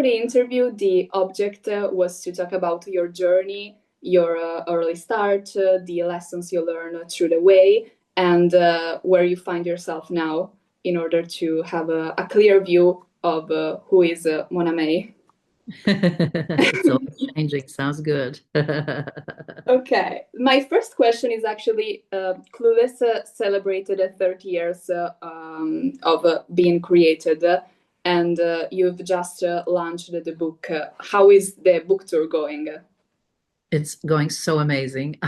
the interview, the object was to talk about your journey, your early start, the lessons you learn through the way, and where you find yourself now, in order to have a clear view of who is Mona May. It's always changing. Sounds good. Okay, my first question is actually Clueless celebrated 30 years of being created, and you've just launched the book. How is the book tour going? It's going so amazing.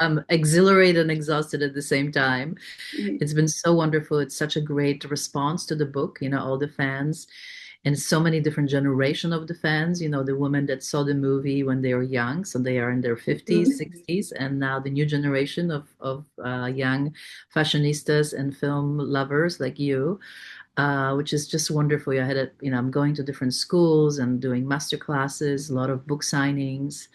I'm exhilarated and exhausted at the same time. Mhm. It's been so wonderful. It's such a great response to the book, all the fans and so many different generation of the fans, the women that saw the movie when they were young, so they are in their 50s, Mhm. 60s, and now the new generation of young fashionistas and film lovers like you, which is just wonderful. I'm going to different schools and doing master classes, a lot of book signings.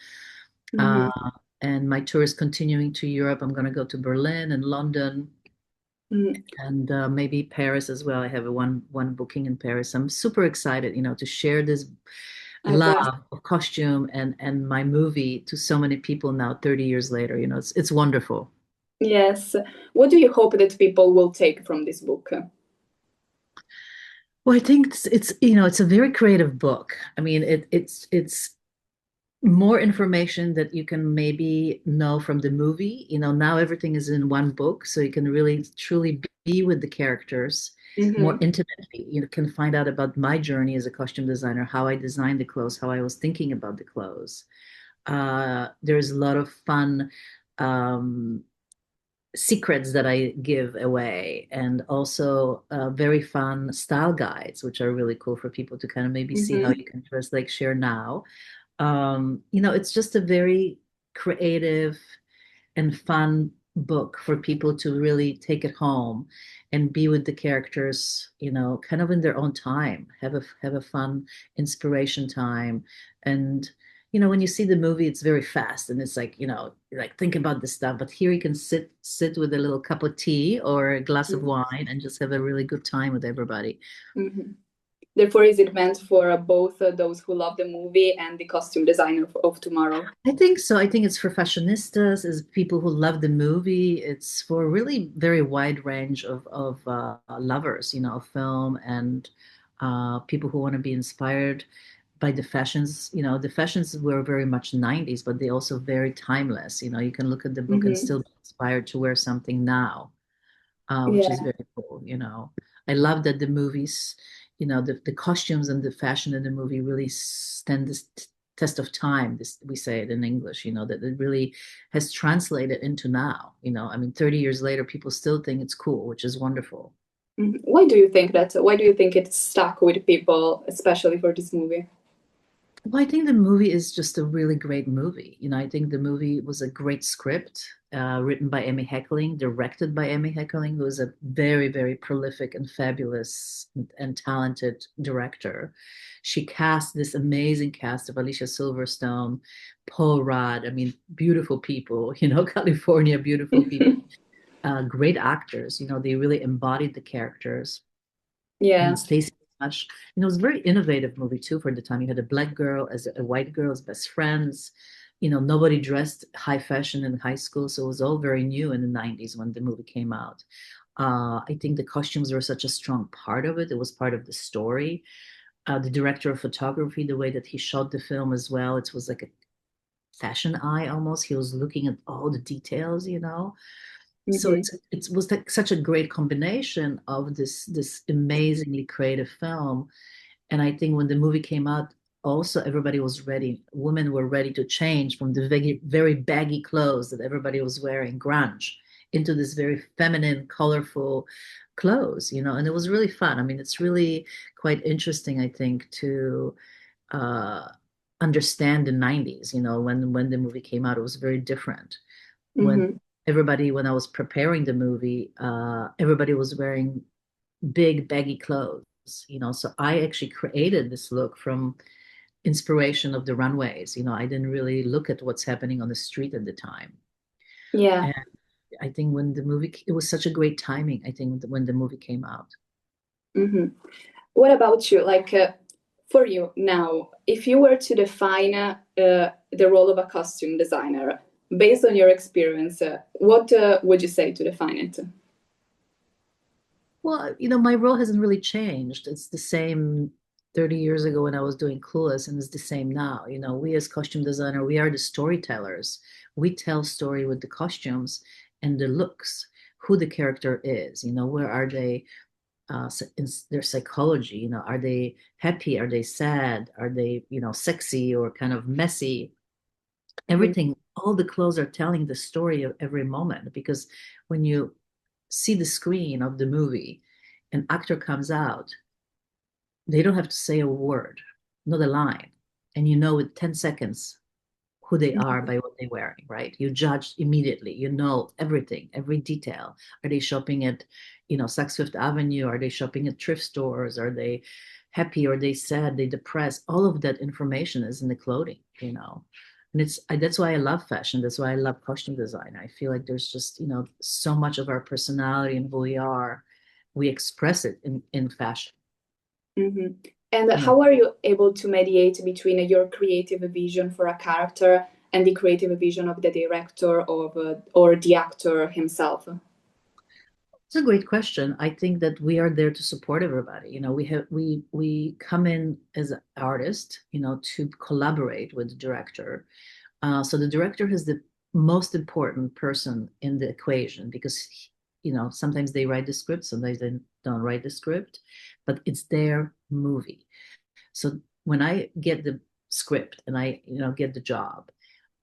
Uh, Mhm. and my tour is continuing to Europe. I'm going to go to Berlin and London Mhm. and maybe Paris as well. I have a one booking in Paris. I'm super excited, to share this I love bet. of costume and my movie to so many people now, 30 years later. It's wonderful. Yes. What do you hope that people will take from this book? Well, I think it's a very creative book. I mean, it's more information that you can maybe know from the movie. Now everything is in one book, so you can really truly be with the characters more Hmm. intimately. You can find out about my journey as a costume designer, how I designed the clothes, how I was thinking about the clothes. There's a lot of fun um, secrets that I give away, and also very fun style guides, which are really cool for people to kind of maybe see how Hmm. you can dress like Cher now. It's just a very creative and fun book for people to really take it home and be with the characters, kind of in their own time, have a fun inspiration time. And when you see the movie, it's very fast and it's like, like think about this stuff. But here you can sit with a little cup of tea or a glass of wine and just have a really good time with everybody. Hmm. Therefore, is it meant for both those who love the movie and the costume designer of tomorrow? I think so. I think it's for fashionistas, is people who love the movie. It's for a really very wide range of lovers, of film and people who want to be inspired by the fashions. The fashions were very much 90s, but they also very timeless. You can look at the book and Hmm. still be inspired to wear something now, which is Yeah. very cool. I love that the movies, the costumes and the fashion in the movie really stand this test of time. This, we say it in English, that it really has translated into now. I mean, 30 years later, people still think it's cool, which is wonderful. Mhm. Why do you think that? Why do you think it's stuck with people, especially for this movie? Well, I think the movie is just a really great movie. I think the movie was a great script, written by Amy Heckerling, directed by Amy Heckerling, who is a very, very prolific and fabulous and talented director. She cast this amazing cast of Alicia Silverstone, Paul Rudd. I mean, beautiful people, California, beautiful people, great actors. They really embodied the characters. Yeah. And Stacey Dash, it was a very innovative movie too for the time. You had a black girl as a white girl as best friends. Nobody dressed high fashion in high school, so it was all very new in the 90s when the movie came out. I think the costumes were such a strong part of it. It was part of the story. The director of photography, the way that he shot the film as well, it was like a fashion eye almost. He was looking at all the details. So Hmm. it was like such a great combination of this amazingly creative film. And I think when the movie came out, also everybody was ready. Women were ready to change from the very baggy clothes that everybody was wearing, grunge, into this very feminine, colorful clothes. And it was really fun. I mean, it's really quite interesting, I think, to uh, understand the 90s. When the movie came out, it was very different. When Hmm. when I was preparing the movie, everybody was wearing big baggy clothes. So I actually created this look from inspiration of the runways. I didn't really look at what's happening on the street at the time. Yeah. And I think when the movie, it was such a great timing, I think, when the movie came out. Hmm. What about you? Like, For you now, if you were to define the role of a costume designer based on your experience, what would you say to define it? Well, my role hasn't really changed. It's the same 30 years ago when I was doing Clueless, and it's the same now. We as costume designer, we are the storytellers. We tell story with the costumes and the looks, who the character is, where are they in their psychology, are they happy? Are they sad? Are they, sexy or kind of messy? Mhm. Everything, all the clothes are telling the story of every moment, because when you see the screen of the movie, an actor comes out, they don't have to say a word, not a line. And with 10 seconds who they are by what they're wearing, right? You judge immediately. You know everything, every detail. Are they shopping at, Saks Fifth Avenue? Are they shopping at thrift stores? Are they happy? Are they sad? They depressed? All of that information is in the clothing. And that's why I love fashion. That's why I love costume design. I feel like there's just, so much of our personality and who we are. We express it in fashion. Mhm. And You know, how are you able to mediate between your creative vision for a character and the creative vision of the director or the actor himself? It's a great question. I think that we are there to support everybody. We come in as an artist, to collaborate with the director. So the director is the most important person in the equation, because sometimes they write the script, sometimes they don't write the script, but it's their movie. So when I get the script and I, get the job,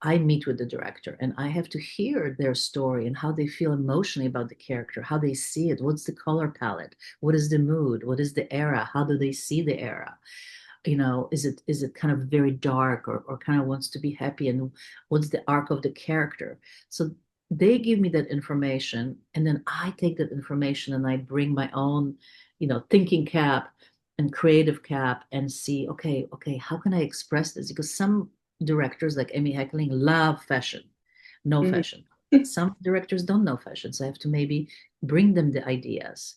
I meet with the director and I have to hear their story and how they feel emotionally about the character, how they see it, what's the color palette, what is the mood, what is the era, how do they see the era? Is it kind of very dark, or kind of wants to be happy, and what's the arc of the character? So they give me that information, and then I take that information and I bring my own, thinking cap and creative cap, and see, okay, how can I express this? Because some directors like Amy Heckling love fashion, no Mhm. fashion. Some directors don't know fashion, so I have to maybe bring them the ideas.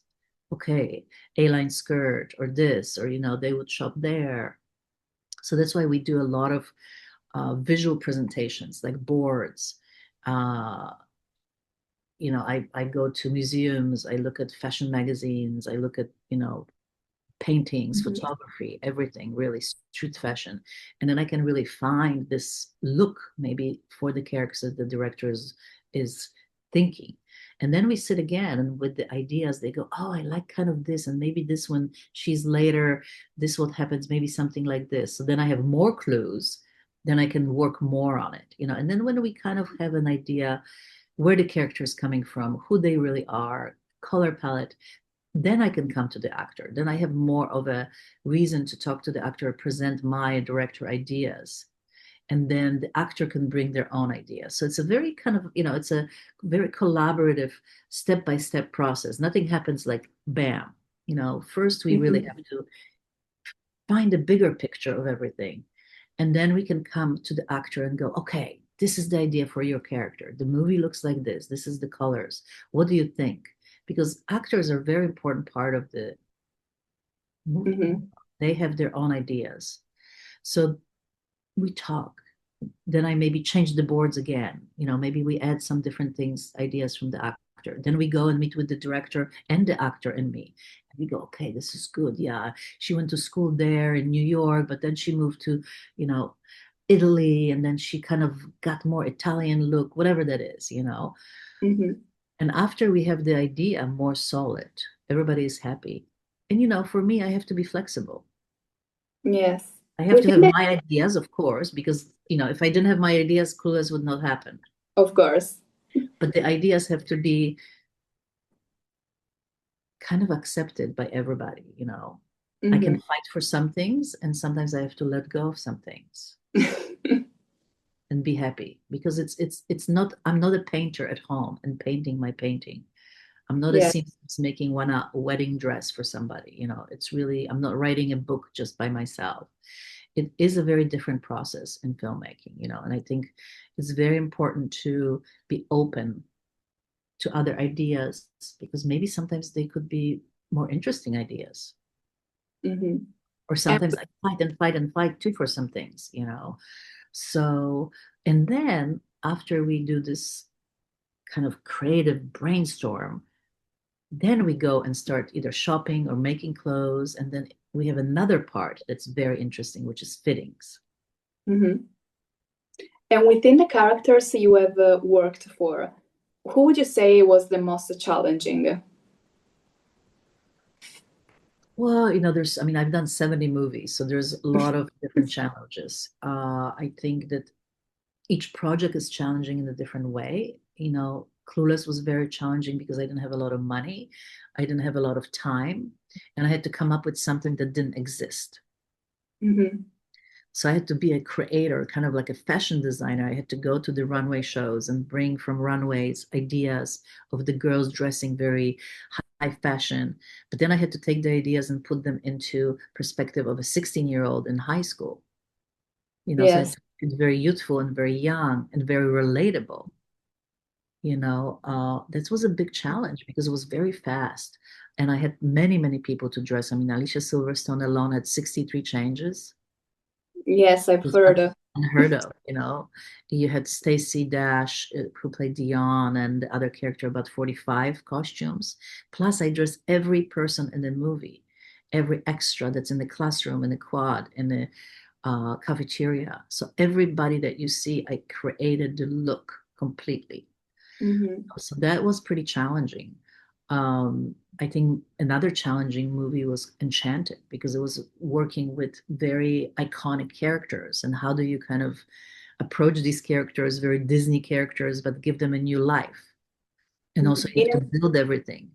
Okay, A-line skirt or this, or they would shop there. So that's why we do a lot of visual presentations, like boards. uh, I go to museums, I look at fashion magazines, I look at paintings, Mhm. photography, everything, really street fashion. And then I can really find this look maybe for the characters that the director is thinking. And then we sit again, and with the ideas, they go, oh, I like kind of this. And maybe this one, she's later, this what happens, maybe something like this. So then I have more clues, then I can work more on it. And then when we kind of have an idea where the character is coming from, who they really are, color palette, then I can come to the actor. Then I have more of a reason to talk to the actor, present my director ideas. And then the actor can bring their own ideas. So it's a very kind of, it's a very collaborative, step-by-step process. Nothing happens like bam. First we really Mhm. have to find a bigger picture of everything. And then we can come to the actor and go, okay, this is the idea for your character. The movie looks like this. This is the colors. What do you think? Because actors are a very important part of the movie. Mhm. They have their own ideas. So we talk. Then I maybe change the boards again. Maybe we add some different things, ideas from the actor. Then we go and meet with the director and the actor and me. And we go, okay, this is good. Yeah, she went to school there in New York, but then she moved to, you know, Italy, and then she kind of got more Italian look, whatever that is. Mhm. And after we have the idea more solid, everybody is happy. And for me, I have to be flexible. Yes. I have We to think have that, my ideas, of course, because if I didn't have my ideas, Clueless would not happen. of course. But the ideas have to be kind of accepted by everybody. I can Mhm. fight for some things, and sometimes I have to let go of some things and be happy, because it's not. I'm not a painter at home and painting my painting. I'm not a Yes. seamstress making one a wedding dress for somebody. It's really, I'm not writing a book just by myself. It is a very different process in filmmaking. And I think it's very important to be open to other ideas, because maybe sometimes they could be more interesting ideas, Mhm. Or And sometimes I fight and fight and fight too for some things, you know. So, and then after we do this kind of creative brainstorm, then we go and start either shopping or making clothes. And then we have another part that's very interesting, which is fittings. mhm. And within the characters you have worked for, who would you say was the most challenging? Well, I mean, I've done 70 movies, so there's a lot of different challenges. I think that each project is challenging in a different way. Clueless was very challenging because I didn't have a lot of money, I didn't have a lot of time, and I had to come up with something that didn't exist. Hmm. So I had to be a creator, kind of like a fashion designer. I had to go to the runway shows and bring from runways ideas of the girls dressing very high fashion. But then I had to take the ideas and put them into perspective of a 16-year-old in high school. So Yes. it's very youthful and very young and very relatable. That was a big challenge because it was very fast. And I had many, many people to dress. I mean, Alicia Silverstone alone had 63 changes. Yes, I've Was heard. unheard of. You had Stacey Dash, who played Dion, and the other character, about 45 costumes. Plus, I dressed every person in the movie, every extra that's in the classroom, in the quad, in the cafeteria. So everybody that you see, I created the look completely. Hmm. So that was pretty challenging. I think another challenging movie was Enchanted because it was working with very iconic characters. And how do you kind of approach these characters, very Disney characters, but give them a new life? And also, you have to build everything.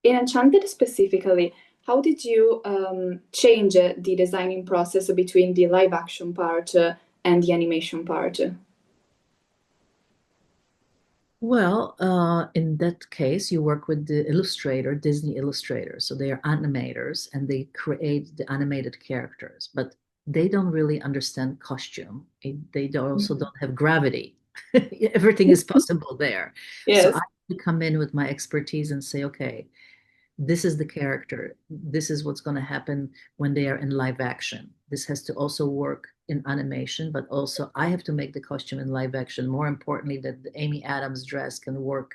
In Enchanted specifically, how did you change the designing process between the live action part and the animation part? Well, in that case, you work with the illustrator, Disney illustrators. So they are animators and they create the animated characters, but they don't really understand costume. They also Mhm. don't have gravity. Everything is possible there. So Yes. I come in with my expertise and say, okay, this is the character. This is what's going to happen when they are in live action. This has to also work in animation, but also I have to make the costume in live action. More importantly, that the Amy Adams dress can work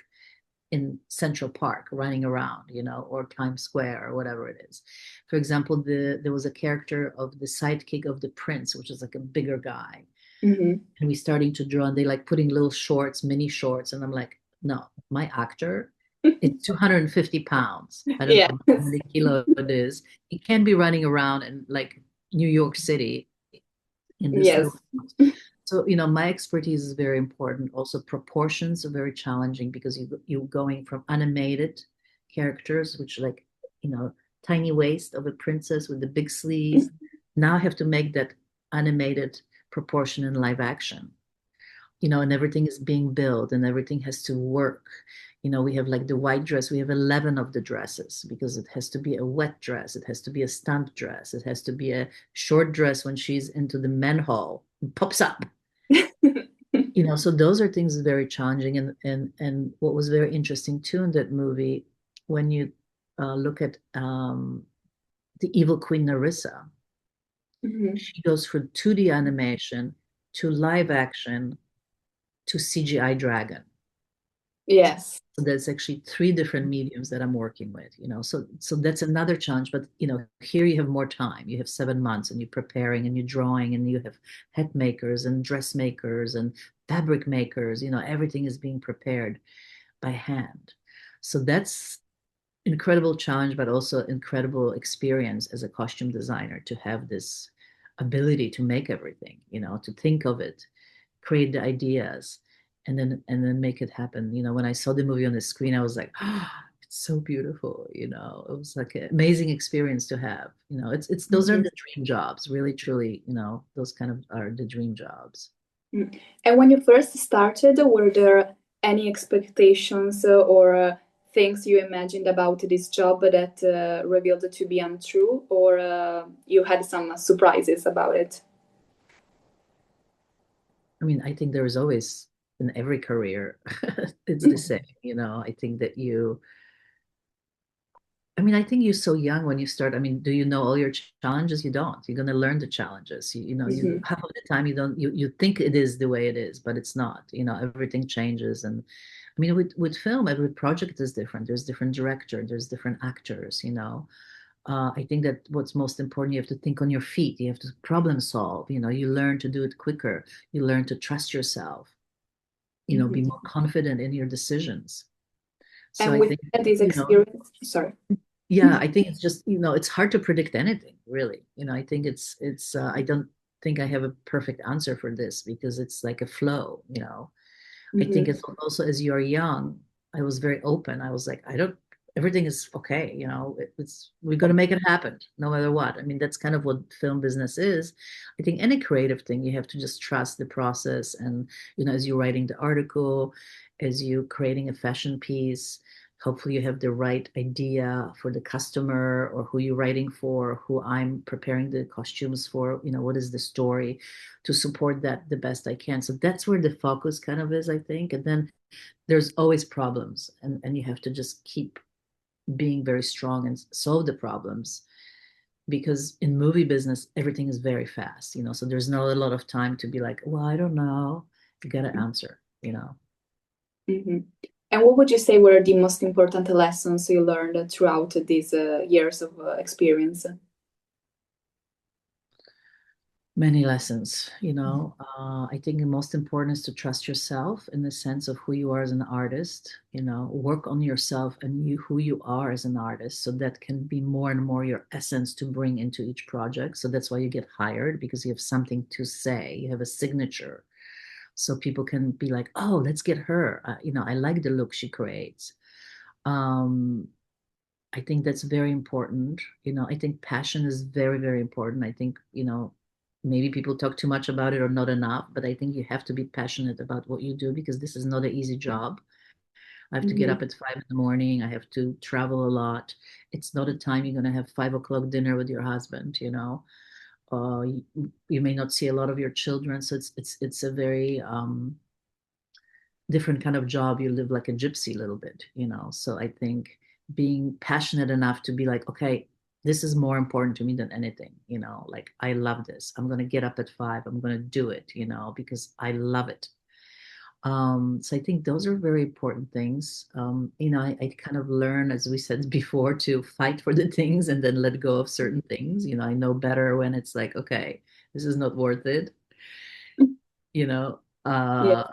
in Central Park, running around, or Times Square or whatever it is. For example, there was a character of the sidekick of the prince, which is like a bigger guy, Hmm. and we starting to draw, and they like putting little shorts, mini shorts, and I'm like, no, my actor is 250 pounds. I don't Yes. know how many kilo it is. He can be running around in like New York City in this little. Yes. So, my expertise is very important. Also, proportions are very challenging because you're going from animated characters, which like, you know, tiny waist of a princess with the big sleeves. Now I have to make that animated proportion in live action, and everything is being built and everything has to work. We have like the white dress, we have 11 of the dresses because it has to be a wet dress, it has to be a stunt dress, it has to be a short dress when she's into the manhole and pops up. So those are things very challenging. And what was very interesting too in that movie, when you look at the evil Queen Narissa, Hmm. she goes from 2D animation to live action to CGI dragon. Yes. So there's actually three different mediums that I'm working with, so that's another challenge. But here you have more time. You have 7 months and you're preparing and you're drawing and you have hat makers and dressmakers and fabric makers. Everything is being prepared by hand. So that's incredible challenge, but also incredible experience as a costume designer to have this ability to make everything, to think of it, create the ideas, and then make it happen. When I saw the movie on the screen, I was like, oh, it's so beautiful. It was like an amazing experience to have. It's those are Mhm. the dream jobs, really, truly. Those kind of are the dream jobs. Mm. And when you first started, were there any expectations or things you imagined about this job that revealed to be untrue, or you had some surprises about it? I mean, I think there is always in every career, it's the same. I think that I mean, I think you're so young when you start. I mean, do you know all your challenges? You don't. You're going to learn the challenges. You know, you Hmm. half of the time you don't. You think it is the way it is, but it's not. You know, everything changes, and I mean, with film, every project is different. There's different director. There's different actors. You know, I think that what's most important, you have to think on your feet. You have to problem solve. You know, you learn to do it quicker. You learn to trust yourself. You know, be Hmm. more confident in your decisions. So And I with think, this you know, experience, sorry. yeah, I think it's just, you know, it's hard to predict anything, really. You know, I think I don't think I have a perfect answer for this because it's like a flow, you know. I think Hmm. it's also as you're young, I was very open. I was like, I don't, everything is okay, you know, we're going to make it happen no matter what. I mean, that's kind of what film business is. I think any creative thing, you have to just trust the process. And, you know, as you're writing the article, as you creating a fashion piece, hopefully you have the right idea for the customer or who you're writing for, who I'm preparing the costumes for, you know, what is the story to support that the best I can. So that's where the focus kind of is, I think. And then there's always problems, and you have to just keep being very strong and solve the problems because in movie business everything is very fast, you know, so there's not a lot of time to be like, well, I don't know. You gotta answer, you know. Hmm. And what would you say were the most important lessons you learned throughout these years of experience? Many lessons, you know. I think the most important is to trust yourself in the sense of who you are as an artist, you know, work on yourself and you who you are as an artist. So that can be more and more your essence to bring into each project. So that's why you get hired because you have something to say, you have a signature. So people can be like, oh, let's get her. You know, I like the look she creates. Um, I think that's very important. You know, I think passion is very, very important. I think, you know, maybe people talk too much about it or not enough, but I think you have to be passionate about what you do because this is not an easy job. I have to get Hmm. up at 5 in the morning. I have to travel a lot. It's not a time you're going to have 5 o'clock dinner with your husband, you know. You may not see a lot of your children. So it's a very different kind of job. You live like a gypsy a little bit, you know. So I think being passionate enough to be like, okay, this is more important to me than anything, you know, like I love this. I'm gonna get up at 5. I'm gonna do it, you know, because I love it. So I think those are very important things. You know, I kind of learn, as we said before, to fight for the things and then let go of certain things. You know, I know better when it's like, okay, this is not worth it, you know. Yeah.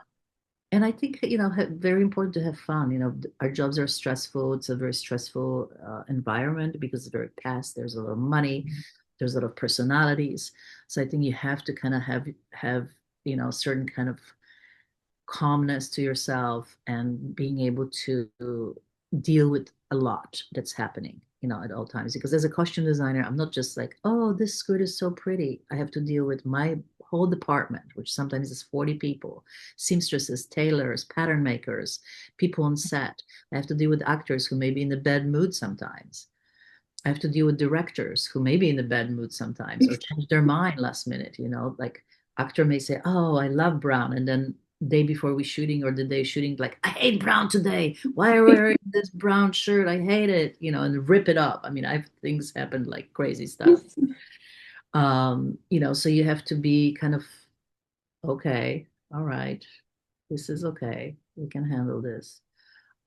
And I think, you know, very important to have fun. You know, our jobs are stressful. It's a very stressful environment because it's very fast. There's a lot of money. There's a lot of personalities. So I think you have to kind of have, you know, certain kind of calmness to yourself and being able to deal with a lot that's happening, you know, at all times. Because as a costume designer, I'm not just like, oh, this skirt is so pretty. I have to deal with my whole department, which sometimes is 40 people, seamstresses, tailors, pattern makers, people on set. I have to deal with actors who may be in a bad mood sometimes. I have to deal with directors who may be in a bad mood sometimes or change their mind last minute, you know, like actor may say, oh, I love brown. And then day before we shooting or the day shooting, like, I hate brown today. Why are we wearing this brown shirt? I hate it, you know, and rip it up. I mean, I've things happen like crazy stuff. You know, so you have to be kind of, okay, all right, this is okay. We can handle this.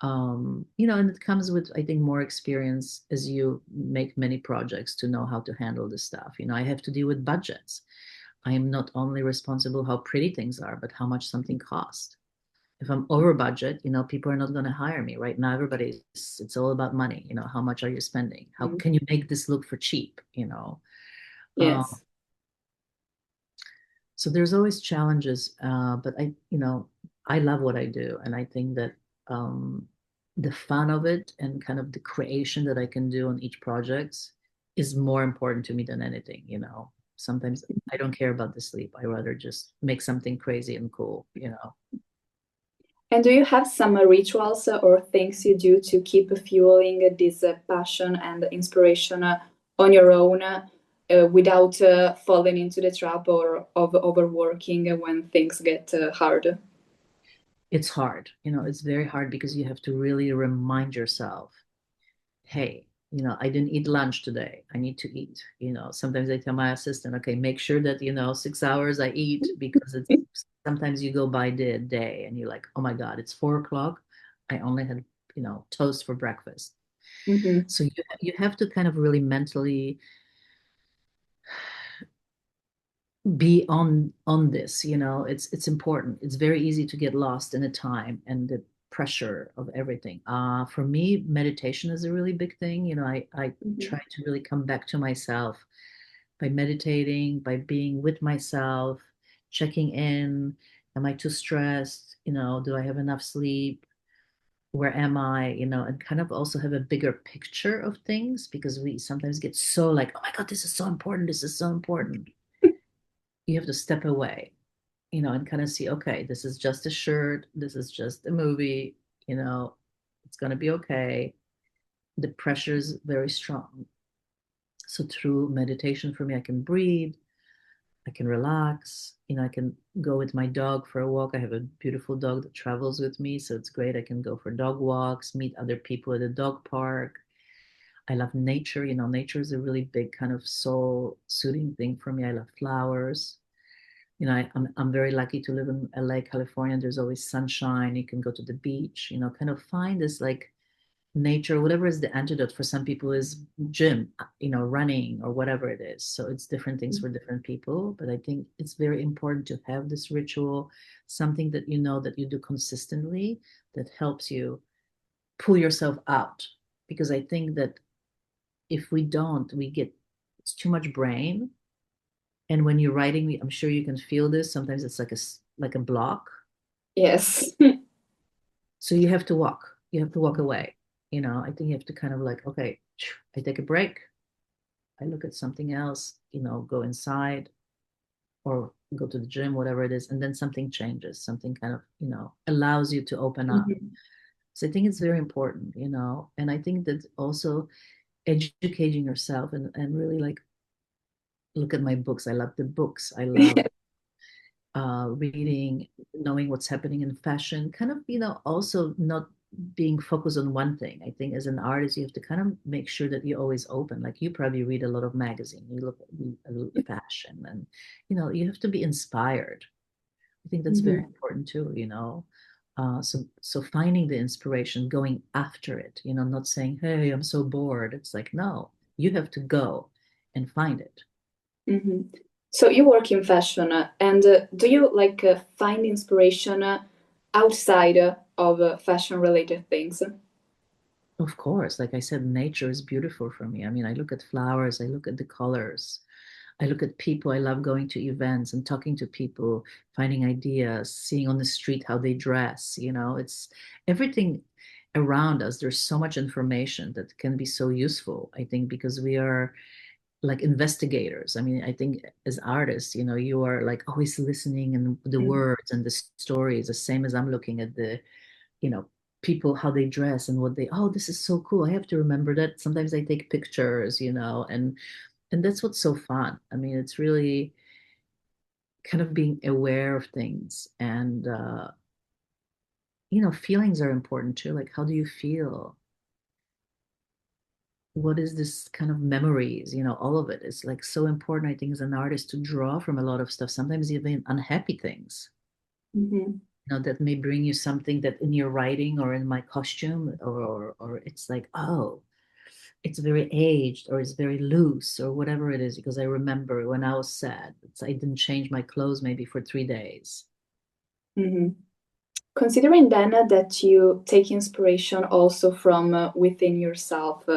You know, and it comes with, I think, more experience as you make many projects to know how to handle this stuff. You know, I have to deal with budgets. I am not only responsible how pretty things are, but how much something costs. If I'm over budget, you know, people are not going to hire me. Right now, it's all about money. You know, how much are you spending? How can you make this look for cheap? You know, um, Yes. so there's always challenges, but you know, I love what I do, and I think that the fun of it and kind of the creation that I can do on each project is more important to me than anything. You know, sometimes I don't care about the sleep. I rather just make something crazy and cool. You know. And do you have some rituals or things you do to keep fueling this passion and inspiration on your own without falling into the trap or of overworking when things get hard? It's hard. You know, it's very hard because you have to really remind yourself, hey, I didn't eat lunch today. I need to eat. Sometimes I tell my assistant, okay, make sure that, 6 hours I eat, because it's sometimes you go by the day and you're like, oh my God, it's 4 o'clock. I only had, toast for breakfast. Hmm. So you have to kind of really mentally be on this. It's important. It's very easy to get lost in the time and the pressure of everything. For me, meditation is a really big thing. I Hmm. try to really come back to myself by meditating, by being with myself, checking in. Am I too stressed? Do I have enough sleep? Where am I? And kind of also have a bigger picture of things, because we sometimes get so like, oh my God, this is so important. This is so important. You have to step away, and kind of see, okay, this is just a shirt. This is just a movie. You know, it's going to be okay. The pressure is very strong. So through meditation, for me, I can breathe. I can relax. I can go with my dog for a walk. I have a beautiful dog that travels with me, so it's great. I can go for dog walks, meet other people at a dog park. I love nature. Nature is a really big kind of soul soothing thing for me. I love flowers. I'm very lucky to live in LA, California. There's always sunshine. You can go to the beach, kind of find this like nature, whatever is the antidote for some people is gym, running or whatever it is. So it's different things for different people. But I think it's very important to have this ritual, something that that you do consistently, that helps you pull yourself out. Because I think that if we don't, it's too much brain. And when you're writing, I'm sure you can feel this. Sometimes it's like a block. Yes. So you have to walk. You have to walk away. I think you have to kind of like, okay, I take a break. I look at something else, go inside or go to the gym, whatever it is, and then something changes. Something kind of, allows you to open up. Hmm. So I think it's very important, and I think that also educating yourself and really like look at my books. I love the books. I love reading, knowing what's happening in fashion, kind of, also not being focused on one thing. I think as an artist, you have to kind of make sure that you're always open. Like you probably read a lot of magazine, you look at fashion, and you have to be inspired. I think that's very Hmm. important too. So finding the inspiration, going after it. Not saying, "Hey, I'm so bored." It's like, no, you have to go and find it. Hmm. So you work in fashion, and do you like find inspiration outside of fashion-related things? Of course, like I said, nature is beautiful for me. I mean, I look at flowers, I look at the colors, I look at people. I love going to events and talking to people, finding ideas, seeing on the street how they dress. It's everything around us. There's so much information that can be so useful, I think, because we are like investigators. I mean, I think as artists, you are like always listening and the Mhm. words and the stories, the same as I'm looking at the you know people, how they dress and what they, oh, this is so cool, I have to remember that. Sometimes I take pictures, and that's what's so fun. I mean, it's really kind of being aware of things, and feelings are important too. Like, how do you feel? What is this kind of memories? All of it is like so important, I think, as an artist, to draw from a lot of stuff, sometimes even unhappy things, Mhm. that may bring you something that in your writing or in my costume, or it's like, oh, it's very aged or it's very loose or whatever it is, because I remember when I was sad, I didn't change my clothes maybe for 3 days. Mhm. Considering then that you take inspiration also from within yourself,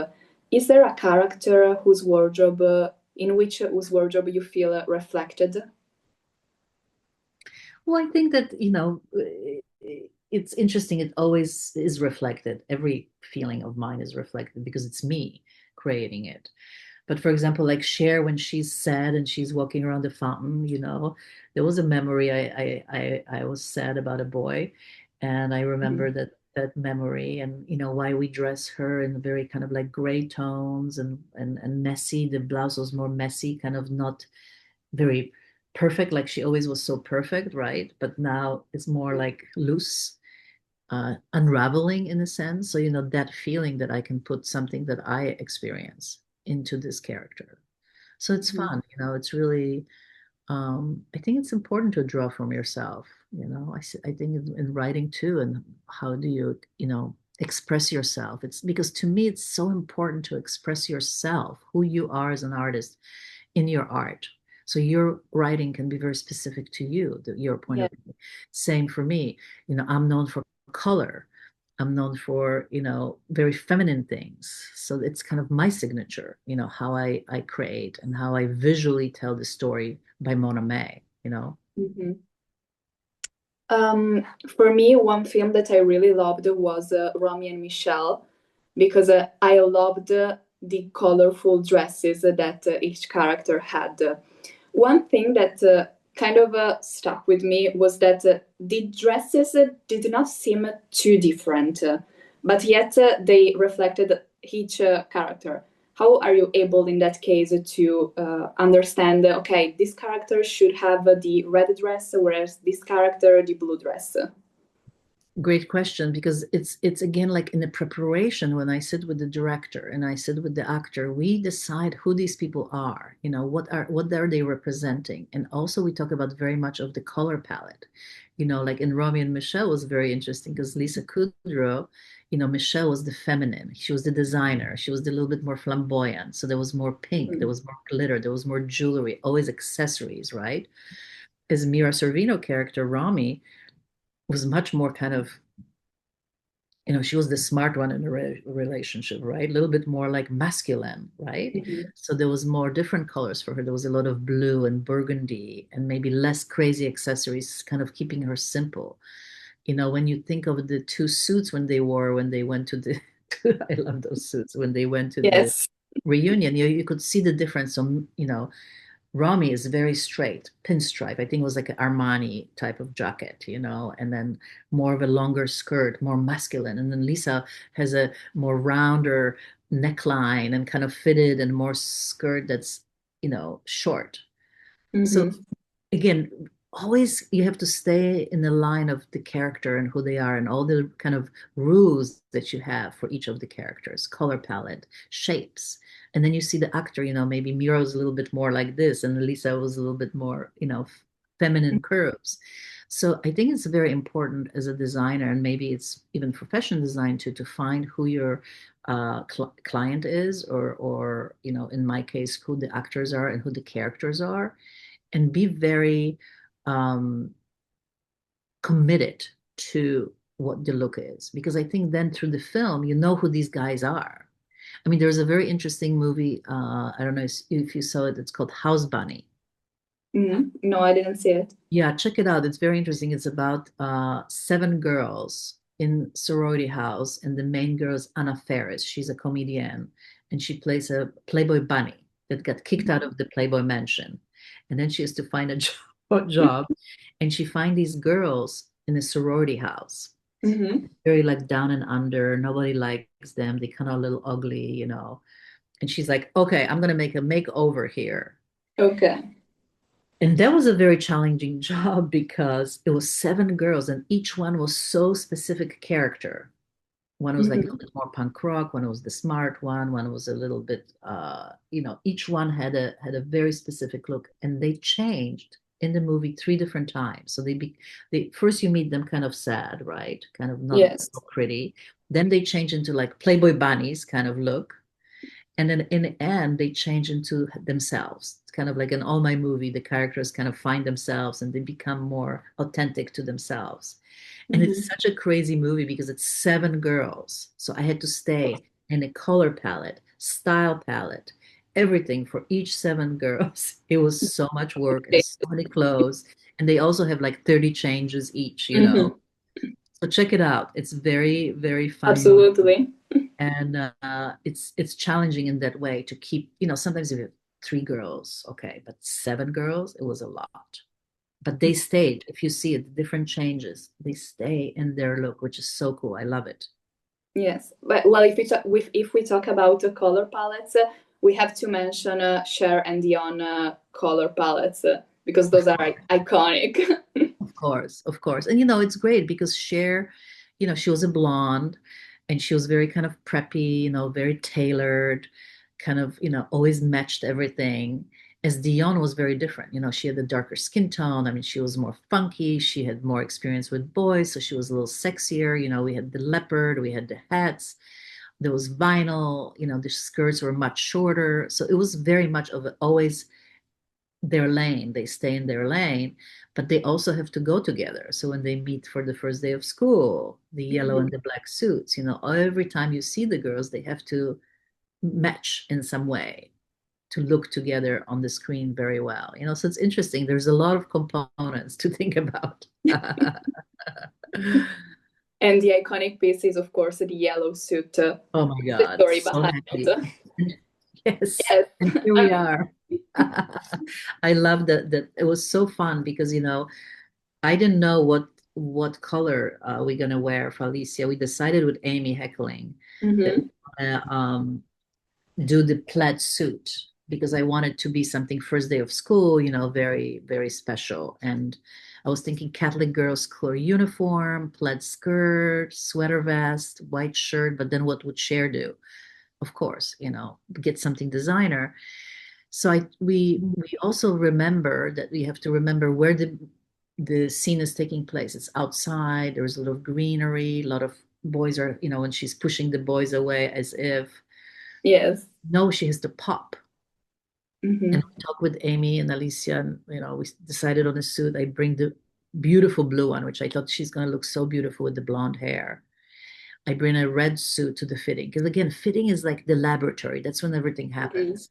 is there a character whose wardrobe, in which whose wardrobe you feel reflected? Well, I think that, it's interesting. It always is reflected. Every feeling of mine is reflected because it's me creating it. But for example, like Cher, when she's sad and she's walking around the fountain, there was a memory. I was sad about a boy, and I remember Mhm. that memory, and why we dress her in very kind of like gray tones and messy. The blouse was more messy, kind of not very perfect, like she always was so perfect, right? But now it's more like loose. unraveling in a sense. So, that feeling that I can put something that I experience into this character. So it's Mhm. fun, it's really, I think it's important to draw from yourself. I think in writing too, and how do you, express yourself? It's because to me, it's so important to express yourself, who you are as an artist in your art. So your writing can be very specific to you, your point Yeah. of view. Same for me. I'm known for color. I'm known for, very feminine things. So it's kind of my signature, how I create and how I visually tell the story by Mona May. Mhm. For me, one film that I really loved was Romy and Michelle, because I loved the colorful dresses that each character had. One thing that kind of stuck with me was that the dresses did not seem too different, but yet they reflected each character. How are you able in that case to understand, okay, this character should have the red dress, whereas this character the blue dress? Great question, because it's again like in the preparation when I sit with the director and I sit with the actor, we decide who these people are, what are they representing. And also we talk about very much of the color palette. Like in Romy and Michelle was very interesting because Lisa Kudrow, Michelle was the feminine. She was the designer. She was a little bit more flamboyant. So there was more pink, there Mhm. was more glitter, there was more jewelry, always accessories, right? As Mira Sorvino character, Romy, was much more kind of, she was the smart one in the relationship, right? A little bit more like masculine, right? Mhm. So there was more different colors for her. There was a lot of blue and burgundy and maybe less crazy accessories, kind of keeping her simple. When you think of the two suits when they wore when they went to the, I love those suits when they went to the Yes. reunion, you could see the difference. So, Rami is very straight, pinstripe. I think it was like an Armani type of jacket, and then more of a longer skirt, more masculine. And then Lisa has a more rounder neckline and kind of fitted and more skirt that's, short. So Hmm. again, always you have to stay in the line of the character and who they are and all the kind of rules that you have for each of the characters, color palette, shapes. And then you see the actor, maybe Miro's a little bit more like this and Lisa was a little bit more, feminine curves. So I think it's very important as a designer, and maybe it's even professional design to find who your client is, or in my case, who the actors are and who the characters are, and be very um, committed to what the look is. Because I think then through the film, you know who these guys are. I mean, there's a very interesting movie. I don't know if you saw it. It's called House Bunny. Hmm. No, I didn't see it. Yeah, check it out. It's very interesting. It's about seven girls in sorority house, and the main girl is Anna Faris. She's a comedian, and she plays a Playboy bunny that got kicked out of the Playboy mansion, and then she has to find a job, and she find these girls in a sorority house, Hmm. very like down and under. Nobody likes them. They kind of a little ugly. And she's like, okay, I'm gonna make a makeover here. Okay. And that was a very challenging job because it was seven girls and each one was so specific character. One was like a little Hmm. bit more punk rock, one was the smart one was a little bit each one had a very specific look, and they changed in the movie three different times. So they first you meet them kind of sad, right? Kind of not Yes. so pretty. Then they change into like Playboy bunnies kind of look. And then in the end, they change into themselves. It's kind of like in all my movie, the characters kind of find themselves and they become more authentic to themselves. And it's Hmm. such a crazy movie because it's seven girls. So I had to stay in a color palette, style palette, everything for each seven girls. It was so much work and so many clothes. And they also have like 30 changes each. Hmm. So check it out. It's very, very fun movie, Absolutely. and it's challenging in that way to keep, sometimes if you have three girls, okay, but seven girls, it was a lot. But they stayed. If you see it, different changes, they stay in their look, which is so cool. I love it. Yes. Well, if we talk about the color palettes, we have to mention Cher and Dion color palettes because Of those are course, iconic. of course, of course. And it's great because Cher, she was a blonde and she was very kind of preppy, very tailored, kind of, always matched everything. As Dion was very different. She had a darker skin tone. I mean, she was more funky. She had more experience with boys, so she was a little sexier. We had the leopard, we had the hats, there was vinyl, the skirts were much shorter. So it was very much of always their lane. They stay in their lane, but they also have to go together. So when they meet for the first day of school, the yellow and the black suits, every time you see the girls, they have to match in some way to look together on the screen very well. So it's interesting. There's a lot of components to think about. And the iconic piece is, of course, the yellow suit. Oh my The God, story so behind happy. it. Yes, Yes. and here we are. I love that it was so fun because I didn't know what color we're gonna wear for Alicia. We decided with Amy heckling that Hmm. we're gonna do the plaid suit because I wanted to be something first day of school, very, very special. And I was thinking Catholic girls' color uniform, plaid skirt, sweater vest, white shirt, but then what would Cher do? Of course, get something designer. So we also remember that we have to remember where the scene is taking place. It's outside. There's a lot of greenery. A lot of boys are, when she's pushing the boys away as if Yes. no, she has to pop. And Hmm. we talked with Amy and Alicia, and we decided on a suit. I bring the beautiful blue one, which I thought she's gonna look so beautiful with the blonde hair. I bring a red suit to the fitting because again, fitting is like the laboratory. That's when everything Hmm. happens.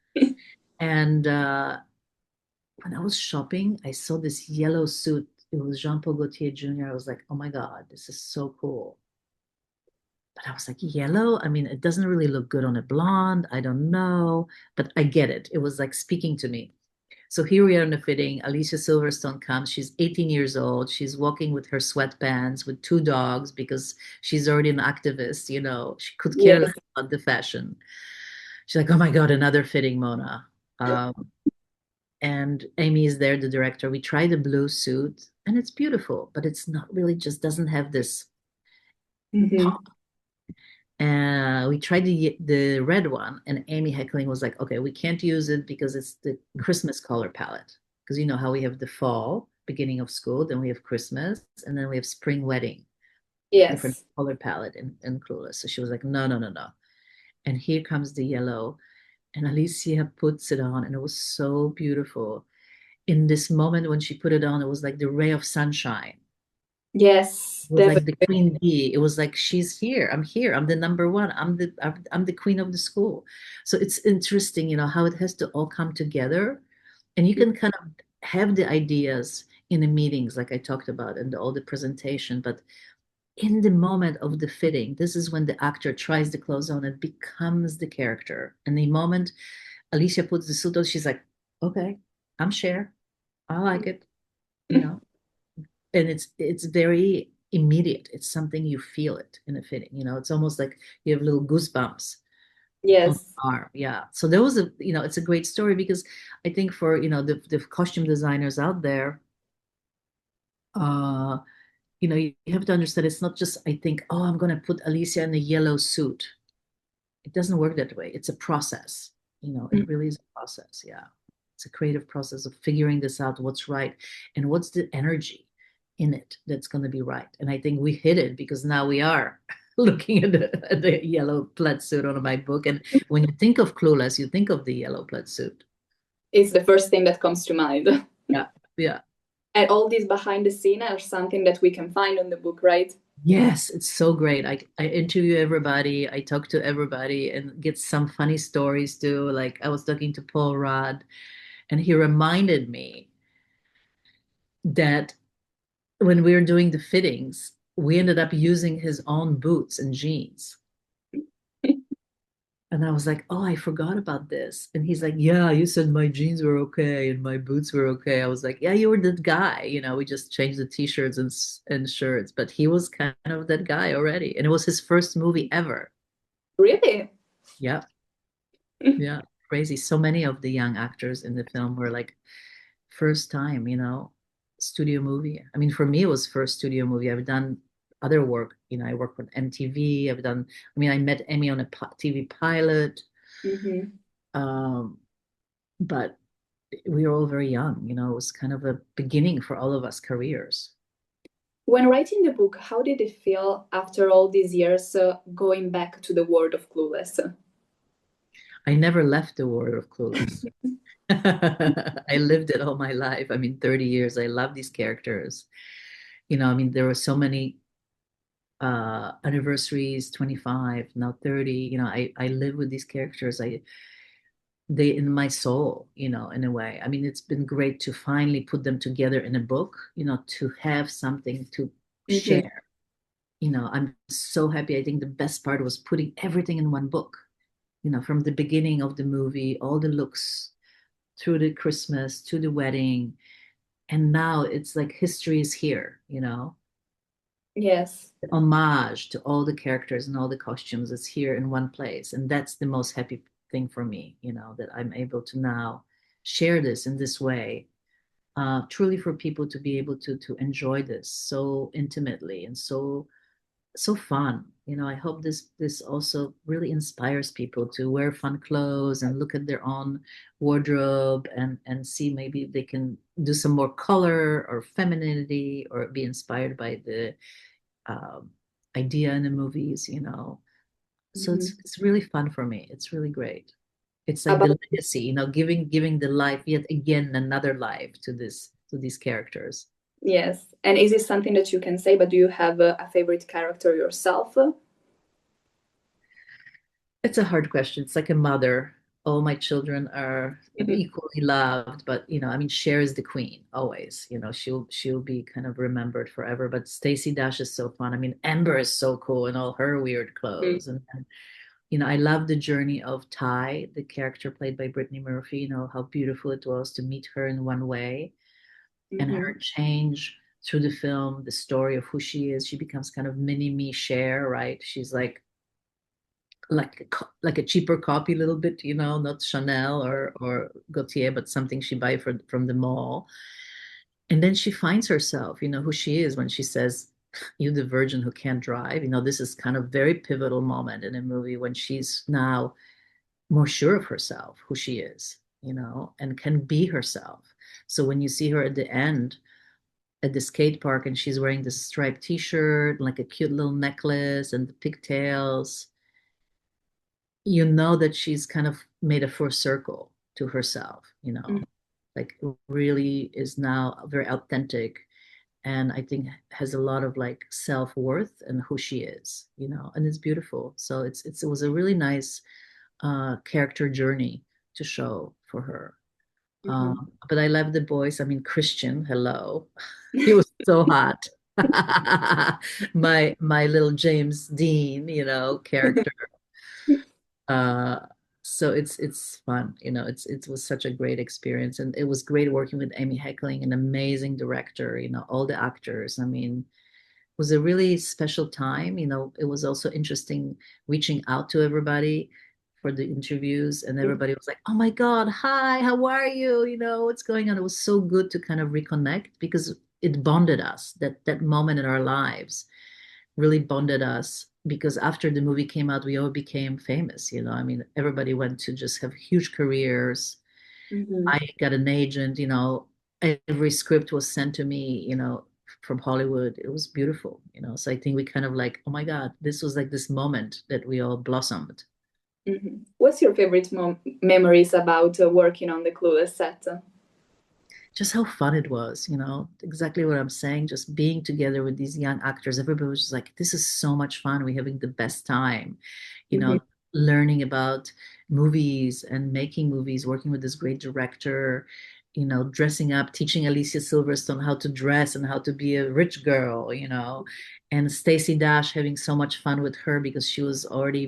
And when I was shopping, I saw this yellow suit. It was Jean Paul Gaultier Jr. I was like, oh my God, this is so cool. But I was like, yellow? I mean, it doesn't really look good on a blonde. I don't know. But I get it. It was like speaking to me. So here we are in the fitting. Alicia Silverstone comes. She's 18 years old. She's walking with her sweatpants with two dogs because she's already an activist. She could care less Yes. about the fashion. She's like, oh my God, another fitting, Mona. And Amy is there, the director. We try the blue suit and it's beautiful, but it's not really just doesn't have this Hmm. pop. We tried the red one, and Amy Heckling was like, "Okay, we can't use it because it's the Christmas color palette. Because you know how we have the fall, beginning of school, then we have Christmas, and then we have spring wedding, different Yes. color palette in Clueless." So she was like, "No, no, no, no." And here comes the yellow, and Alicia puts it on, and it was so beautiful. In this moment when she put it on, it was like the ray of sunshine. Yes, It was like the definitely. queen bee. It was like she's here. I'm here. I'm the number one. I'm the queen of the school. So it's interesting, how it has to all come together, and you can kind of have the ideas in the meetings, like I talked about, and all the presentation. But in the moment of the fitting, this is when the actor tries the clothes on and becomes the character. And the moment Alicia puts the suit on, she's like, "Okay, I'm Cher. I like it." You know and it's very immediate. It's something you feel it in a fitting. It's almost like you have little goosebumps on the Yes. arm. Yeah. So there was it's a great story because I think for the costume designers out there, uh, you have to understand it's not just I think, oh, I'm gonna put Alicia in a yellow suit. It doesn't work that way. It's a process. It really is a process. Yeah. It's a creative process of figuring this out, what's right and what's the energy in it that's going to be right. And I think we hit it because now we are looking at the yellow plaid suit on my book. And when you think of Clueless, you think of the yellow plaid suit. It's the first thing that comes to mind. Yeah. Yeah. And all these behind the scene are something that we can find on the book, right? Yes, it's so great. I interview everybody, I talk to everybody and get some funny stories too. Like I was talking to Paul Rudd and he reminded me that when we were doing the fittings, we ended up using his own boots and jeans. And I was like, oh, I forgot about this. And he's like, yeah, you said my jeans were okay and my boots were okay. I was like, yeah, you were that guy. We just changed the t-shirts and shirts, but he was kind of that guy already. And it was his first movie ever. Really? Yeah. Yeah. Crazy. So many of the young actors in the film were like first time, studio movie. I mean, for me, it was first studio movie. I've done other work. I work with MTV. I mean, I met Emmy on a TV pilot. Hmm. Um, but we were all very young. It was kind of a beginning for all of us careers. When writing the book, how did it feel after all these years going back to the world of Clueless? I never left the world of Clueless. I lived it all my life. I mean, 30 years. I love these characters. I mean, there were so many anniversaries, 25, now 30. I live with these characters. They in my soul, in a way. I mean, it's been great to finally put them together in a book, to have something to Hmm. share. I'm so happy. I think the best part was putting everything in one book, from the beginning of the movie, all the looks through the Christmas to the wedding. And now it's like history is here, Yes. the homage to all the characters and all the costumes is here in one place. And that's the most happy thing for me, that I'm able to now share this in this way, truly for people to be able to enjoy this so intimately and so fun. I hope this also really inspires people to wear fun clothes and look at their own wardrobe and see maybe they can do some more color or femininity or be inspired by the um, idea in the movies. So it's Hmm. it's really fun for me. It's really great. It's like the About legacy, giving the life yet again another life to these characters. yes, and is it something that you can say? But do you have a favorite character yourself? It's a hard question. It's like a mother. All my children are Mhm. equally loved, but I mean, Cher is the queen always. She'll be kind of remembered forever. But Stacey Dash is so fun. I mean, Amber is so cool in all her weird Mhm. clothes, and I love the journey of Ty, the character played by Brittany Murphy. How beautiful it was to meet her in one way and her Mhm. change through the film, the story of who she is. She becomes kind of mini me Cher, right? She's like a cheaper copy a little bit, not Chanel or Gaultier, but something she buy from the mall. And then she finds herself, who she is when she says, "You the virgin who can't drive." This is kind of very pivotal moment in a movie when she's now more sure of herself, who she is, and can be herself. So when you see her at the end at the skate park and she's wearing this striped t-shirt, like a cute little necklace and the pigtails, that she's kind of made a full circle to herself, Mhm. like really is now very authentic and I think has a lot of like self-worth and who she is, and it's beautiful. So it was a really nice character journey to show for her. Mhm. But I love the boys. I mean, Christian, hello. He was so hot. My little James Dean, character. Uh, so it's fun, it was such a great experience, and it was great working with Amy Heckling, an amazing director, all the actors. I mean, it was a really special time. It was also interesting reaching out to everybody for the interviews, and everybody was like, "Oh my God, hi, how are you? What's going on?" It was so good to kind of reconnect because it bonded us. That moment in our lives really bonded us because after the movie came out, we all became famous. I mean, everybody went to just have huge careers. Mhm. I got an agent, every script was sent to me, from Hollywood. It was beautiful, So I think we kind of like, oh my God, this was like this moment that we all blossomed. Mhm. What's your favorite memories about working on the Clueless set? Just how fun it was, exactly what I'm saying. Just being together with these young actors, everybody was just like, this is so much fun. We're having the best time, you Mhm. know, learning about movies and making movies, working with this great director, dressing up, teaching Alicia Silverstone how to dress and how to be a rich girl, and Stacey Dash having so much fun with her because she was already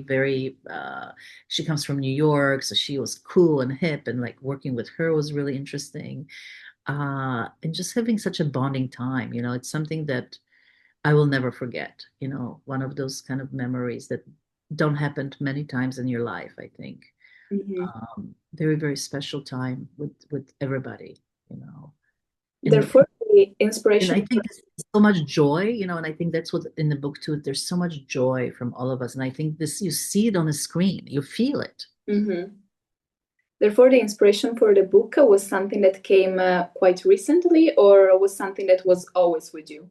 she comes from New York, so she was cool and hip, and like working with her was really interesting, and just having such a bonding time. It's something that I will never forget. One of those kind of memories that don't happen many times in your life, I think. Mhm. Very, very special time with everybody, Their and first. the And inspiration I for. think there's so much joy, and I think that's what in the book too. There's so much joy from all of us, and I think this you see it on the screen, you feel it. Mhm. Therefore, the inspiration for the book was something that came quite recently, or was something that was always with you?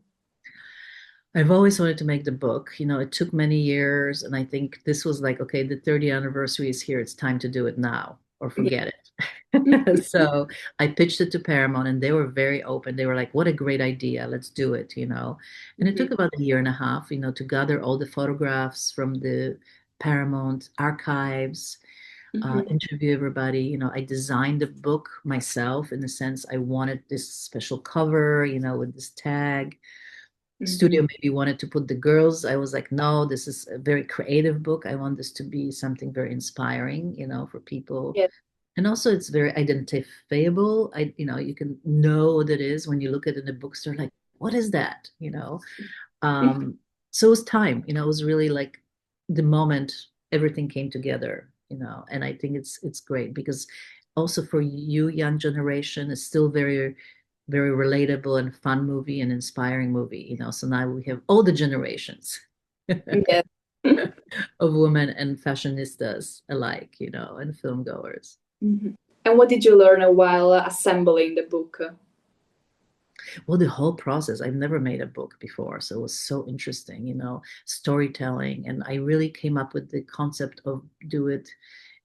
I've always wanted to make the book. It took many years, and I think this was like, okay, the 30th anniversary is here. It's time to do it now or Yeah. forget it. So I pitched it to Paramount, and they were very open. They were like, what a great idea. Let's do it. And it Mhm. took about a year and a half, to gather all the photographs from the Paramount archives, Mhm. interview everybody. I designed the book myself in the sense I wanted this special cover, with this tag. Mhm. Studio maybe wanted to put the girls. I was like, no, this is a very creative book. I want this to be something very inspiring, for people. Yeah. And also it's very identifiable. You can know what it is when you look at it in a bookstore, like, what is that? Um, so it was time, it was really like the moment everything came together. And I think it's great because also for you, young generation, it's still very, very relatable and fun movie and inspiring movie. So now we have all the generations Yeah. of women and fashionistas alike, and film goers. Mhm. And what did you learn while assembling the book? Well, the whole process, I've never made a book before, so it was so interesting, storytelling. And I really came up with the concept of do it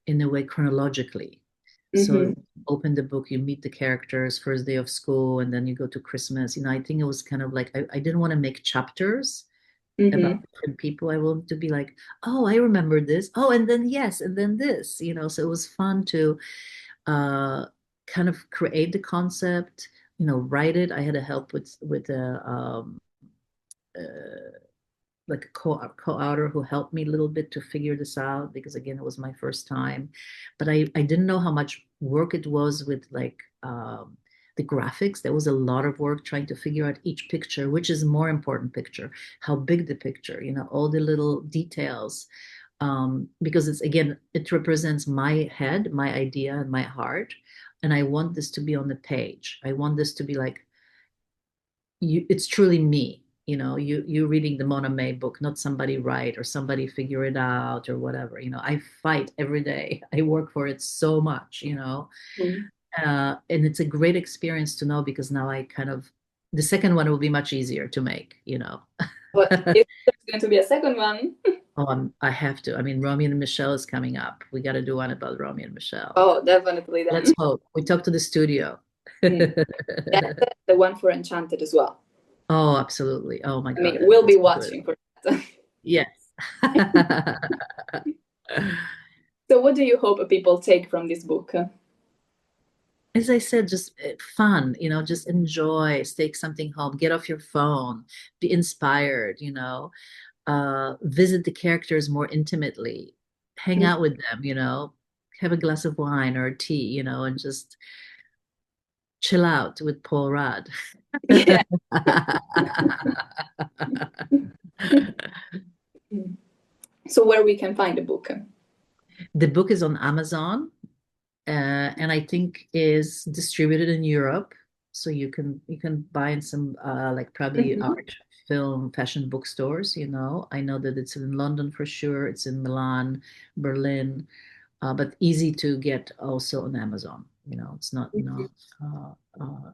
in a way chronologically. Hmm. So open the book, you meet the characters first day of school, and then you go to Christmas. I think it was kind of like I didn't want to make chapters about Hmm. different people. I wanted to be like, oh, I remember this. Oh, and then yes, and then this. So it was fun to uh, kind of create the concept, write it. I had a help with uh, like a co-author who helped me a little bit to figure this out because again it was my first time, but I didn't know how much work it was with like the graphics. There was a lot of work trying to figure out each picture, which is more important picture, how big the picture, all the little details, because it's again it represents my head, my idea, and my heart, and I want this to be on the page. I want this to be like it's truly me. You reading the Mona May book, not somebody write or somebody figure it out or whatever. I fight every day. I work for it so much. And it's a great experience to know because now I kind of the second one will be much easier to make. But if there's going to be a second one, Oh, I have to. I mean, Romeo and Michelle is coming up. We got to do one about Romeo and Michelle. oh, definitely then. Let's hope. We talk to the studio. Mm. That's the one for Enchanted as well. Oh, absolutely. Oh my I mean, God, we'll be that's so good. watching for that. Yes. So, what do you hope people take from this book? As I said, just fun, just enjoy, take something home, get off your phone, be inspired, visit the characters more intimately, hang out with them, have a glass of wine or tea, and just chill out with Paul Rudd. Yeah. So, where we can find the book? The book is on Amazon, and I think is distributed in Europe. So you can buy in some like probably Mhm. art, film, fashion bookstores. I know that it's in London for sure. It's in Milan, Berlin, but easy to get also on Amazon. It's not uh, a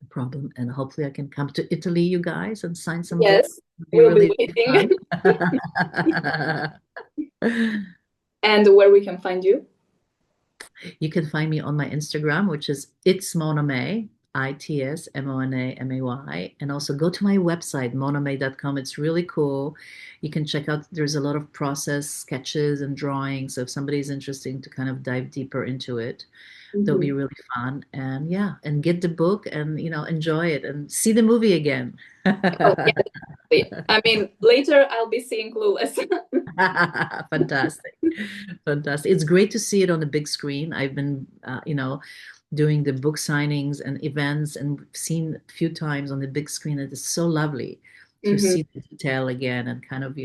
problem. And hopefully I can come to Italy, you guys, and sign some books. Yes, It'd be we'll be really waiting. fun. And where we can find you? You can find me on my Instagram, which is It's Mona May, ITSMONAMAY. And also go to my website, monamay.com. It's really cool. You can check out, there's a lot of process sketches and drawings. So if somebody's interested to kind of dive deeper into it, that'll be Mhm. really fun. And yeah, and get the book and, enjoy it and see the movie again. Oh, yeah, definitely. I mean, later I'll be seeing Clueless. Fantastic. Fantastic. It's great to see it on the big screen. I've been, doing the book signings and events and seen a few times on the big screen. It is so lovely to Hmm. see the detail again and kind of,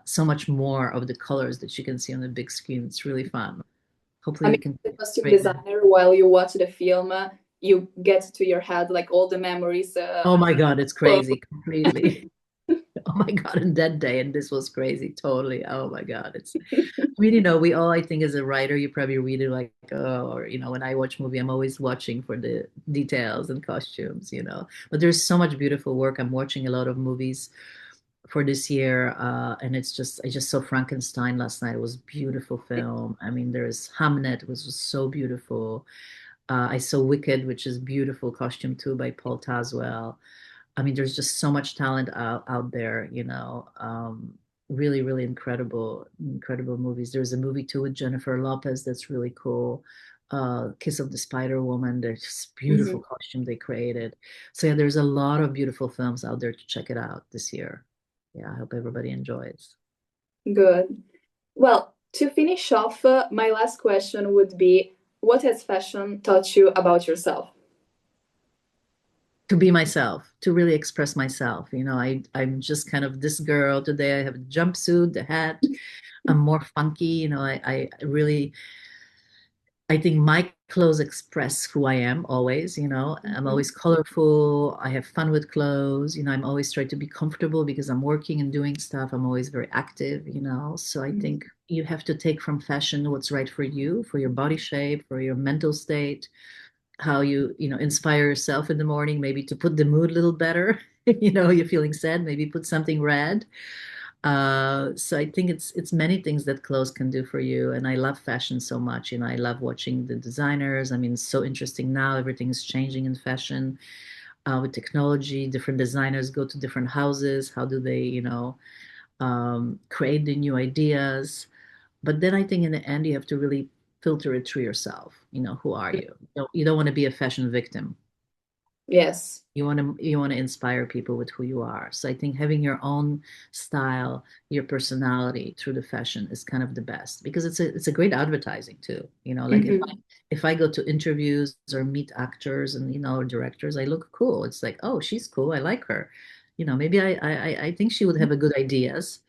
so much more of the colors that you can see on the big screen. It's really fun. I Hopefully mean, we can the costume create that. designer, while you watch the film, you get to your head like all the memories. Oh my God, it's Flow. crazy completely. Oh my God, and that day, and this was crazy, totally. Oh my God, I mean, we all, I think, as a writer, you probably read it like, oh, or, when I watch movie, I'm always watching for the details and costumes. But there's so much beautiful work. I'm watching a lot of movies for this year, and I just saw Frankenstein last night. It was a beautiful film. I mean, there's Hamnet, was just so beautiful. I saw Wicked, which is beautiful costume too by Paul Tazwell. I mean, there's just so much talent out there. Really, really incredible, incredible movies. There's a movie too with Jennifer Lopez that's really cool. Kiss of the Spider Woman. There's just beautiful Mhm. costume they created. So yeah, there's a lot of beautiful films out there to check it out this year. Yeah, I hope everybody enjoys. Good. Well, to finish off, my last question would be, what has fashion taught you about yourself? To be myself, to really express myself. I'm just kind of this girl today. I have a jumpsuit, the hat. I'm more funky. I really I think my clothes express who I am always. I'm Mhm. always colorful. I have fun with clothes. I'm always trying to be comfortable because I'm working and doing stuff. I'm always very active. So I think you have to take from fashion what's right for you, for your body shape, for your mental state, how you inspire yourself in the morning, maybe to put the mood a little better. You're feeling sad, maybe put something red. So I think it's many things that clothes can do for you. And I love fashion so much. I love watching the designers. I mean, it's so interesting now. Everything is changing in fashion with technology. Different designers go to different houses. How do they create the new ideas? But then I think in the end, you have to really filter it through yourself. Who are you? You don't want to be a fashion victim. Yes. You want to inspire people with who you are. So I think having your own style, your personality through the fashion is kind of the best because it's a great advertising too. Like if I Mhm. if I go to interviews or meet actors and or directors, I look cool. It's like, oh, she's cool. I like her. Maybe I think she would have a good ideas.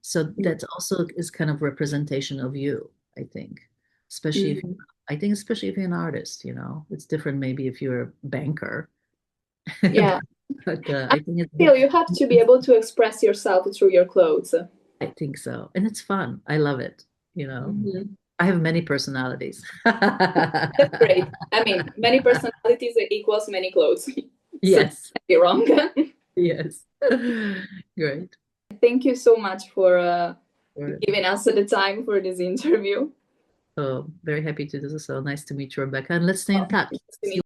So that also is kind of representation of you, I think. Especially if Mhm. I think especially if you're an artist. It's different maybe if you're a banker. Yeah. But I think Still, you have to be able to express yourself through your clothes. I think so. And it's fun. I love it. You know, Mhm. I have many personalities. That's great. I mean, many personalities equals many clothes. So Yes. can't be wrong. Yes. Great. Thank you so much for Good. giving us the time for this interview. So very happy to do this. So nice to meet you, Rebecca. And let's stay in touch. Nice to See meet